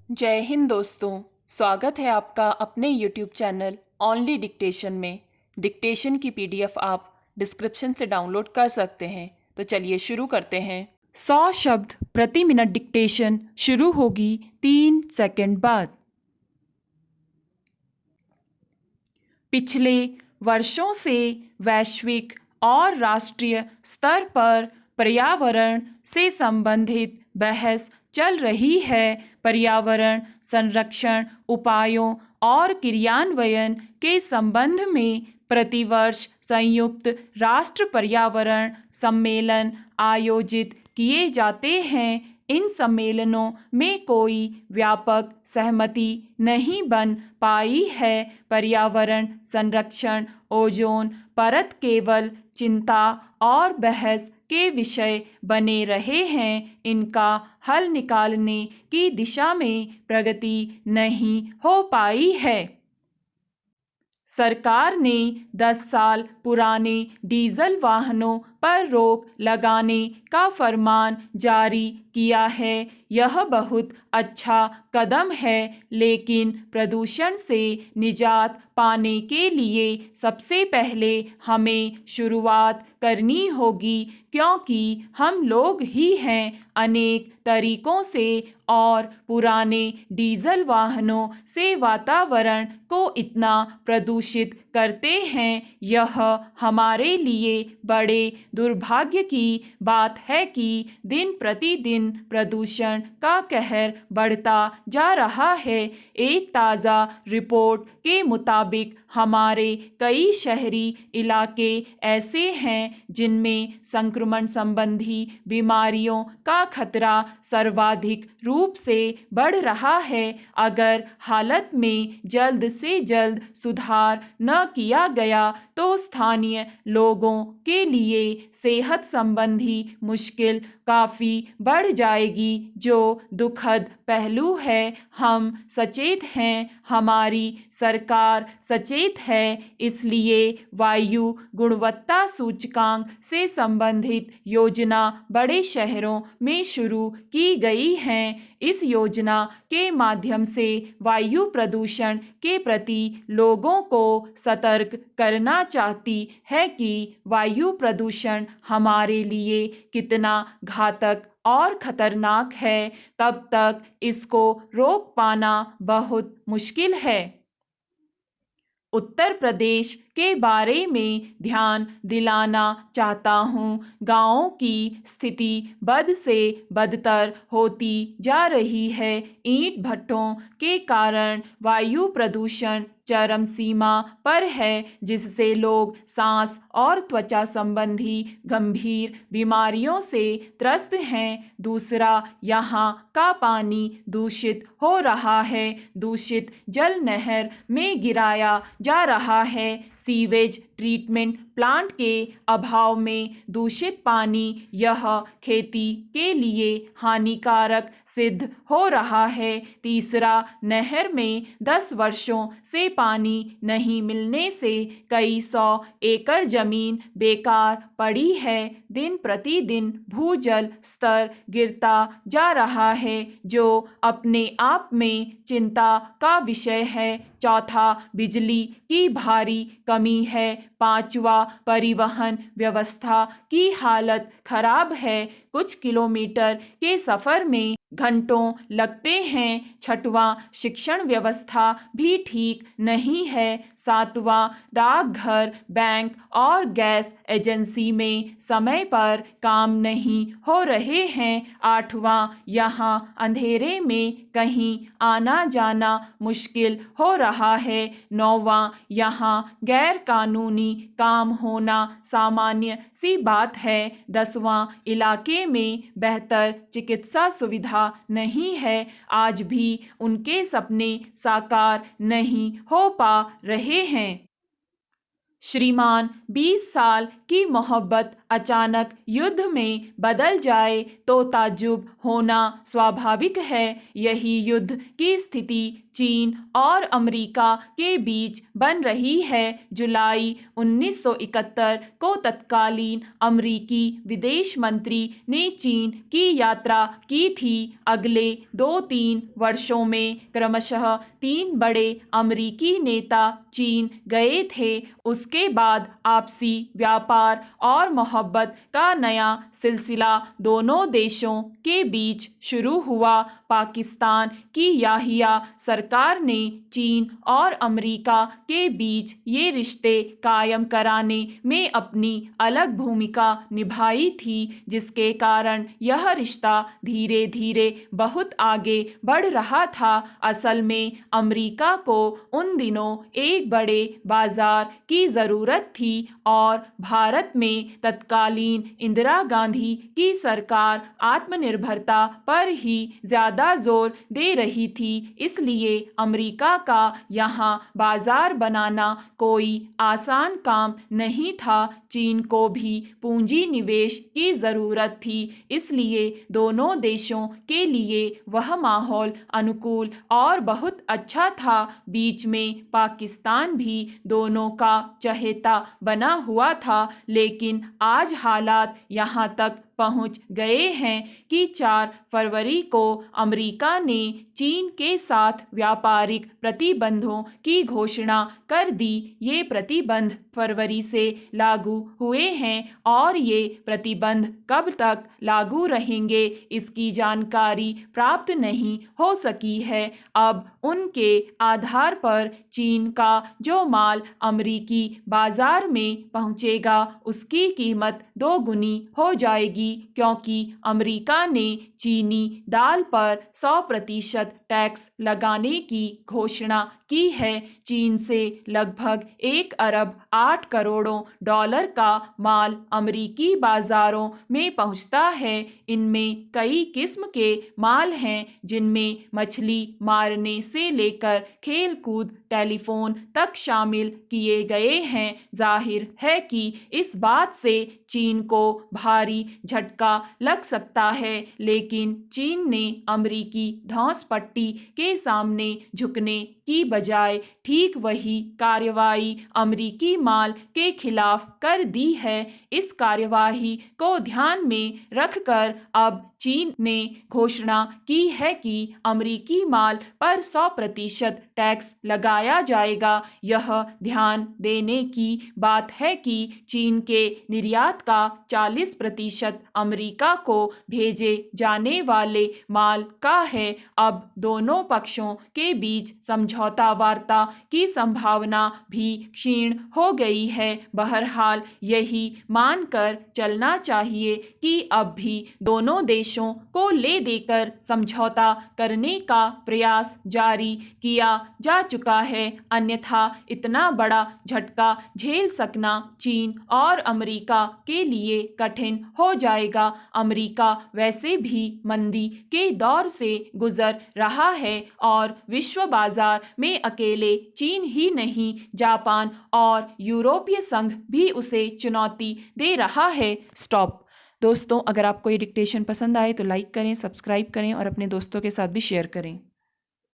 जय हिंद दोस्तों। स्वागत है आपका अपने YouTube चैनल ओनली डिक्टेशन में। डिक्टेशन की PDF आप डिस्क्रिप्शन से डाउनलोड कर सकते हैं। तो चलिए शुरू करते हैं। 100 शब्द प्रति मिनट डिक्टेशन शुरू होगी 3 सेकंड बाद। पिछले वर्षों से वैश्विक और राष्ट्रीय स्तर पर पर्यावरण से संबंधित बहस चल रही है। पर्यावरण संरक्षण उपायों और क्रियान्वयन के संबंध में प्रतिवर्ष संयुक्त राष्ट्र पर्यावरण सम्मेलन आयोजित किए जाते हैं। इन सम्मेलनों में कोई व्यापक सहमति नहीं बन पाई है। पर्यावरण संरक्षण ओजोन परत केवल चिंता और बहस के विषय बने रहे हैं। इनका हल निकालने की दिशा में प्रगति नहीं हो पाई है। सरकार ने 10 साल पुराने डीजल वाहनों पर रोक लगाने का फरमान जारी किया है। यह बहुत अच्छा कदम है, लेकिन प्रदूषण से निजात पाने के लिए सबसे पहले हमें शुरुआत करनी होगी, क्योंकि हम लोग ही हैं अनेक तरीकों से और पुराने डीजल वाहनों से वातावरण को इतना प्रदूषित करते हैं। यह हमारे लिए बड़े दुर्भाग्य की बात है कि दिन प्रतिदिन प्रदूषण का कहर बढ़ता जा रहा है। एक ताज़ा रिपोर्ट के मुताबिक हमारे कई शहरी इलाके ऐसे हैं जिनमें संक्रमण संबंधी बीमारियों का खतरा सर्वाधिक रूप से बढ़ रहा है। अगर हालत में जल्द से जल्द सुधार न किया गया तो स्थानीय लोगों के लिए सेहत संबंधी मुश्किल काफ़ी बढ़ जाएगी, जो दुखद पहलू है। हम सचेत हैं, हमारी सरकार सचेत है, इसलिए वायु गुणवत्ता सूचकांक से संबंधित योजना बड़े शहरों में शुरू की गई है। इस योजना के माध्यम से वायु प्रदूषण के प्रति लोगों को सतर्क करना चाहती है कि वायु प्रदूषण हमारे लिए कितना घातक और खतरनाक है। तब तक इसको रोक पाना बहुत मुश्किल है। उत्तर प्रदेश के बारे में ध्यान दिलाना चाहता हूँ। गाँवों की स्थिति बद से बदतर होती जा रही है। ईंट भट्ठों के कारण वायु प्रदूषण चरम सीमा पर है, जिससे लोग सांस और त्वचा संबंधी गंभीर बीमारियों से त्रस्त हैं। दूसरा, यहाँ का पानी दूषित हो रहा है। दूषित जल नहर में गिराया जा रहा है। सीवेज ट्रीटमेंट प्लांट के अभाव में दूषित पानी यह खेती के लिए हानिकारक सिद्ध हो रहा है। तीसरा, नहर में 10 वर्षों से पानी नहीं मिलने से कई 100 एकड़ जमीन बेकार पड़ी है। दिन प्रतिदिन भूजल स्तर गिरता जा रहा है, जो अपने आप में चिंता का विषय है। चौथा, बिजली की भारी कमी है। पांचवा, परिवहन व्यवस्था की हालत खराब है। कुछ किलोमीटर के सफर में घंटों लगते हैं। छठवां, शिक्षण व्यवस्था भी ठीक नहीं है। सातवां, डाकघर, बैंक और गैस एजेंसी में समय पर काम नहीं हो रहे हैं। आठवां, यहाँ अंधेरे में कहीं आना जाना मुश्किल हो रहा है। नौवां, यहाँ गैर कानूनी काम होना सामान्य सी बात है। 10वां, इलाके में बेहतर चिकित्सा सुविधा नहीं है। आज भी उनके सपने साकार नहीं हो पा रहे हैं। श्रीमान 20 साल की मोहब्बत अचानक युद्ध में बदल जाए तो ताज्जुब होना स्वाभाविक है। यही युद्ध की स्थिति चीन और अमेरिका के बीच बन रही है। जुलाई 1971 को तत्कालीन अमेरिकी विदेश मंत्री ने चीन की यात्रा की थी। अगले 2-3 वर्षों में क्रमशः 3 बड़े अमेरिकी नेता चीन गए थे। उसके बाद आपसी व्यापार और मोहब्बत का नया सिलसिला दोनों देशों के बीच शुरू हुआ। पाकिस्तान की याहिया सरकार ने चीन और अमेरिका के बीच ये रिश्ते कायम कराने में अपनी अलग भूमिका निभाई थी, जिसके कारण यह रिश्ता धीरे धीरे बहुत आगे बढ़ रहा था। असल में अमेरिका को उन दिनों एक बड़े बाजार की ज़रूरत थी और भारत में तत्कालीन इंदिरा गांधी की सरकार आत्मनिर्भरता पर ही ज़्यादा जोर दे रही थी। इसलिए अमेरिका का यहाँ बाजार बनाना कोई आसान काम नहीं था। चीन को भी पूंजी निवेश की ज़रूरत थी, इसलिए दोनों देशों के लिए वह माहौल अनुकूल और बहुत अच्छा था। बीच में पाकिस्तान भी दोनों का चहेता बना हुआ था, लेकिन आज हालात यहाँ तक पहुंच गए हैं कि 4 फरवरी को अमेरिका ने चीन के साथ व्यापारिक प्रतिबंधों की घोषणा कर दी। ये प्रतिबंध फरवरी से लागू हुए हैं और ये प्रतिबंध कब तक लागू रहेंगे इसकी जानकारी प्राप्त नहीं हो सकी है। अब उनके आधार पर चीन का जो माल अमेरिकी बाजार में पहुंचेगा उसकी कीमत 2 गुनी हो जाएगी, क्योंकि अमेरिका ने चीनी दाल पर 100% टैक्स लगाने की घोषणा की है। चीन से लगभग 1 अरब 8 करोड़ों डॉलर का माल अमेरिकी बाजारों में पहुंचता है। इनमें कई किस्म के माल हैं, जिनमें मछली मारने से लेकर खेल कूद टेलीफोन तक शामिल किए गए हैं। जाहिर है कि इस बात से चीन को भारी झटका लग सकता है, लेकिन चीन ने अमेरिकी धौंस पट्टी के सामने झुकने की बजाय ठीक वही कार्रवाई अमेरिकी माल के खिलाफ कर दी है। इस कार्यवाही को ध्यान में रखकर अब चीन ने घोषणा की है कि अमेरिकी माल पर 100% टैक्स लगाया जाएगा। यह ध्यान देने की बात है कि चीन के निर्यात का 40% अमेरिका को भेजे जाने वाले माल का है। अब दोनों पक्षों के बीच समझौता वार्ता की संभावना भी क्षीण हो गई है। बहरहाल यही मानकर चलना चाहिए कि अब भी दोनों देशों को ले देकर समझौता करने का प्रयास जारी किया जा चुका है, अन्यथा इतना बड़ा झटका झेल सकना चीन और अमेरिका के लिए कठिन हो जाएगा। अमेरिका वैसे भी मंदी के दौर से गुजर रहा है और विश्व बाजार में अकेले चीन ही नहीं, जापान और यूरोपीय संघ भी उसे चुनौती दे रहा है। स्टॉप। दोस्तों, अगर आपको ये डिक्टेशन पसंद आए तो लाइक करें, सब्सक्राइब करें और अपने दोस्तों के साथ भी शेयर करें।